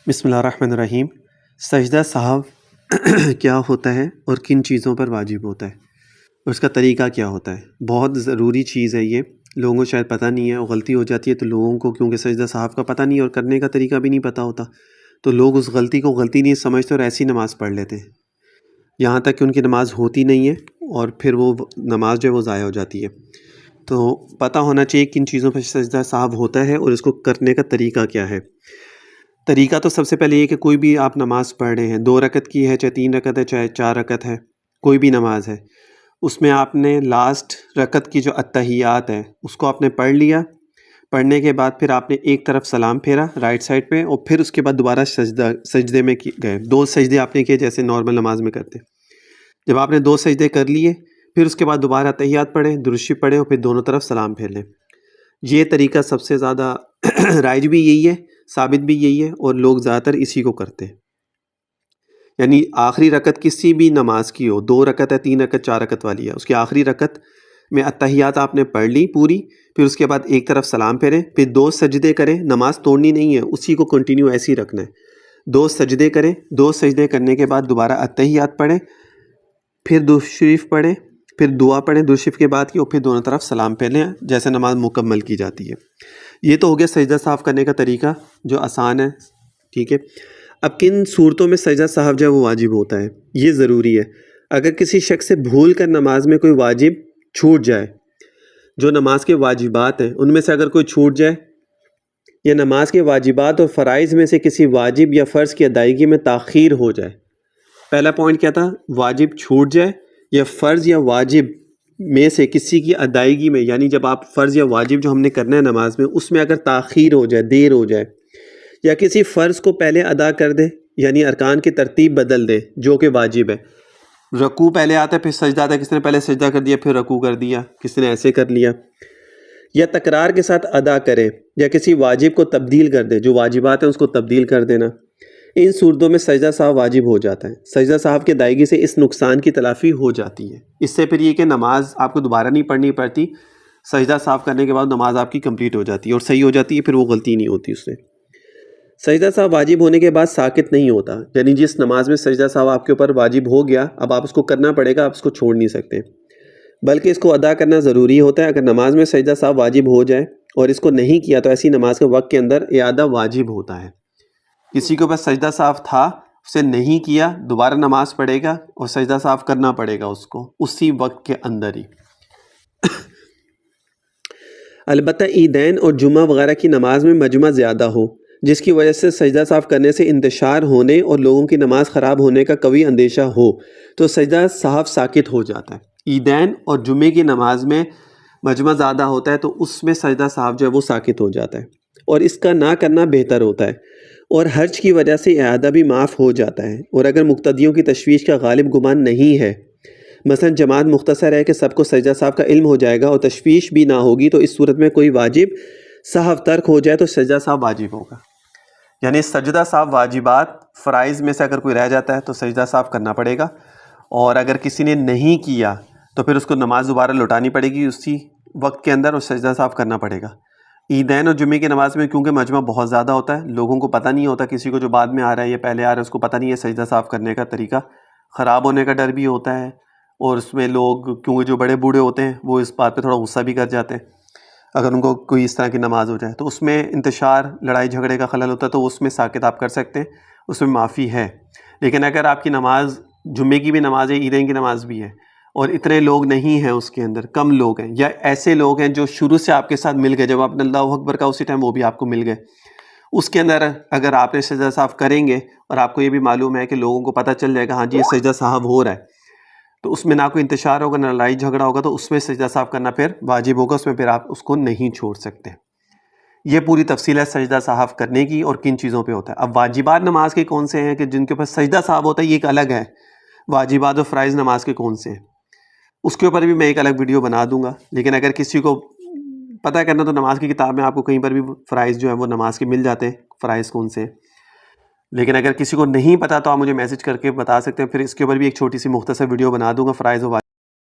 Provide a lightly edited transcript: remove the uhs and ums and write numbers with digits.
بسم اللہ الرحمن الرحیم۔ سجدہ سہو کیا ہوتا ہے اور کن چیزوں پر واجب ہوتا ہے اور اس کا طریقہ کیا ہوتا ہے؟ بہت ضروری چیز ہے یہ، لوگوں کو شاید پتہ نہیں ہے اور غلطی ہو جاتی ہے، تو لوگوں کو کیونکہ سجدہ سہو کا پتہ نہیں اور کرنے کا طریقہ بھی نہیں پتہ ہوتا، تو لوگ اس غلطی کو غلطی نہیں سمجھتے اور ایسی نماز پڑھ لیتے ہیں، یہاں تک کہ ان کی نماز ہوتی نہیں ہے اور پھر وہ نماز جو ہے وہ ضائع ہو جاتی ہے۔ تو پتہ ہونا چاہیے کن چیزوں پر سجدہ سہو ہوتا ہے اور اس کو کرنے کا طریقہ کیا ہے۔ طریقہ تو سب سے پہلے یہ کہ کوئی بھی آپ نماز پڑھ رہے ہیں، 2 رکعت کی ہے، چاہے 3 رکعت ہے، چاہے 4 رکعت ہے، کوئی بھی نماز ہے، اس میں آپ نے لاسٹ رکعت کی جو التحیات ہے اس کو آپ نے پڑھ لیا، پڑھنے کے بعد پھر آپ نے ایک طرف سلام پھیرا رائٹ سائڈ پہ، اور پھر اس کے بعد دوبارہ سجدے میں گئے، 2 سجدے آپ نے کیے جیسے نارمل نماز میں کرتے۔ جب آپ نے 2 سجدے کر لیے، پھر اس کے بعد دوبارہ التحیات پڑھیں، درود شریف پڑھیں اور پھر دونوں طرف سلام پھیر لیں۔ یہ طریقہ سب سے زیادہ رائج بھی یہی ہے، ثابت بھی یہی ہے، اور لوگ زیادہ تر اسی کو کرتے ہیں۔ یعنی آخری رکعت کسی بھی نماز کی ہو، 2 رکعت ہے، 3 رکعت، 4 رکعت والی ہے، اس کی آخری رکعت میں التحیات آپ نے پڑھ لی پوری، پھر اس کے بعد ایک طرف سلام پھیریں، پھر 2 سجدے کریں، نماز توڑنی نہیں ہے، اسی کو کنٹینیو ایسے ہی رکھنا ہے۔ 2 سجدے کریں، 2 سجدے کرنے کے بعد دوبارہ التحیات پڑھیں، پھر درود شریف پڑھیں، پھر دعا پڑھیں درود شریف کے بعد کی، اور پھر دونوں طرف سلام پھیریں جیسے نماز مکمل کی جاتی ہے۔ یہ تو ہو گیا سجدہ سہو کرنے کا طریقہ جو آسان ہے، ٹھیک ہے۔ اب کن صورتوں میں سجدہ سہو جو ہے وہ واجب ہوتا ہے، یہ ضروری ہے۔ اگر کسی شخص سے بھول کر نماز میں کوئی واجب چھوٹ جائے، جو نماز کے واجبات ہیں ان میں سے اگر کوئی چھوٹ جائے، یا نماز کے واجبات اور فرائض میں سے کسی واجب یا فرض کی ادائیگی میں تاخیر ہو جائے، پہلا پوائنٹ کیا تھا؟ واجب چھوٹ جائے یا فرض یا واجب میں سے کسی کی ادائیگی میں، یعنی جب آپ فرض یا واجب جو ہم نے کرنا ہے نماز میں اس میں اگر تاخیر ہو جائے، دیر ہو جائے، یا کسی فرض کو پہلے ادا کر دے، یعنی ارکان کی ترتیب بدل دے جو کہ واجب ہے، رکوع پہلے آتا ہے پھر سجدہ آتا ہے، کسی نے پہلے سجدہ کر دیا پھر رکوع کر دیا، کسی نے ایسے کر لیا، یا تکرار کے ساتھ ادا کرے، یا کسی واجب کو تبدیل کر دے، جو واجبات ہیں اس کو تبدیل کر دینا، ان صورتوں میں سجدہ سہو واجب ہو جاتا ہے۔ سجدہ سہو کی ادائیگی سے اس نقصان کی تلافی ہو جاتی ہے۔ اس سے پھر یہ کہ نماز آپ کو دوبارہ نہیں پڑھنی پڑتی، سجدہ سہو کرنے کے بعد نماز آپ کی کمپلیٹ ہو جاتی ہے اور صحیح ہو جاتی ہے، پھر وہ غلطی نہیں ہوتی اس سے۔ سجدہ سہو واجب ہونے کے بعد ساکت نہیں ہوتا، یعنی جس نماز میں سجدہ سہو آپ کے اوپر واجب ہو گیا، اب آپ اس کو کرنا پڑے گا، آپ اس کو چھوڑ نہیں سکتے، بلکہ اس کو ادا کرنا ضروری ہوتا ہے۔ اگر نماز میں سجدہ سہو واجب ہو جائے اور اس کو نہیں کیا تو ایسی نماز کے وقت کے اندر اعادہ واجب ہوتا ہے۔ کسی کے اوپر سجدہ سہو تھا، اسے نہیں کیا، دوبارہ نماز پڑھے گا اور سجدہ سہو کرنا پڑے گا اس کو اسی وقت کے اندر ہی۔ البتہ عیدین اور جمعہ وغیرہ کی نماز میں مجمع زیادہ ہو، جس کی وجہ سے سجدہ سہو کرنے سے انتشار ہونے اور لوگوں کی نماز خراب ہونے کا قوی اندیشہ ہو تو سجدہ سہو ساکت ہو جاتا ہے۔ عیدین اور جمعے کی نماز میں مجمع زیادہ ہوتا ہے تو اس میں سجدہ سہو جو ہے وہ ساکت ہو جاتا ہے، اور اس کا نہ کرنا بہتر ہوتا ہے، اور حرج کی وجہ سے اعادہ بھی معاف ہو جاتا ہے۔ اور اگر مقتدیوں کی تشویش کا غالب گمان نہیں ہے، مثلا جماعت مختصر ہے کہ سب کو سجدہ سہو کا علم ہو جائے گا اور تشویش بھی نہ ہوگی، تو اس صورت میں کوئی واجب سہو ترک ہو جائے تو سجدہ سہو واجب ہوگا۔ یعنی سجدہ سہو واجبات فرائض میں سے اگر کوئی رہ جاتا ہے تو سجدہ سہو کرنا پڑے گا، اور اگر کسی نے نہیں کیا تو پھر اس کو نماز دوبارہ لوٹانی پڑے گی اسی وقت کے اندر، اور سجدہ سہو کرنا پڑے گا۔ عیدین اور جمعے کی نماز میں کیونکہ مجمع بہت زیادہ ہوتا ہے، لوگوں کو پتہ نہیں ہوتا، کسی کو جو بعد میں آ رہا ہے یا پہلے آ رہا ہے اس کو پتہ نہیں ہے سجدہ سہو کرنے کا طریقہ، خراب ہونے کا ڈر بھی ہوتا ہے، اور اس میں لوگ کیونکہ جو بڑے بوڑھے ہوتے ہیں وہ اس بات پہ تھوڑا غصہ بھی کر جاتے ہیں اگر ان کو کوئی اس طرح کی نماز ہو جائے، تو اس میں انتشار، لڑائی جھگڑے کا خلل ہوتا ہے، تو اس میں ساکت آپ کر سکتے ہیں، اس میں معافی ہے۔ لیکن اگر آپ کی نماز جمعے کی بھی نماز ہے، عیدین کی نماز بھی ہے، اور اتنے لوگ نہیں ہیں اس کے اندر، کم لوگ ہیں، یا ایسے لوگ ہیں جو شروع سے آپ کے ساتھ مل گئے، جب آپ نے اللہ اکبر کا اسی ٹائم وہ بھی آپ کو مل گئے، اس کے اندر اگر آپ نے سجدہ سہو کریں گے اور آپ کو یہ بھی معلوم ہے کہ لوگوں کو پتہ چل جائے گا ہاں جی یہ سجدہ سہو ہو رہا ہے، تو اس میں نہ کوئی انتشار ہوگا نہ لڑائی جھگڑا ہوگا، تو اس میں سجدہ سہو کرنا پھر واجب ہوگا، اس میں پھر آپ اس کو نہیں چھوڑ سکتے۔ یہ پوری تفصیل ہے سجدہ سہو کرنے کی اور کن چیزوں پہ ہوتا ہے۔ اب واجبات نماز کے کون سے ہیں کہ جن کے اوپر سجدہ سہو ہوتا ہے، یہ ایک الگ ہے، واجبات اور فرائض نماز کے کون سے ہیں، اس کے اوپر بھی میں ایک الگ ویڈیو بنا دوں گا۔ لیکن اگر کسی کو پتہ کرنا تو نماز کی کتاب میں آپ کو کہیں پر بھی فرائض جو ہے وہ نماز کے مل جاتے ہیں، فرائض کون سے ہیں۔ لیکن اگر کسی کو نہیں پتہ تو آپ مجھے میسج کر کے بتا سکتے ہیں، پھر اس کے اوپر بھی ایک چھوٹی سی مختصر ویڈیو بنا دوں گا، فرائض و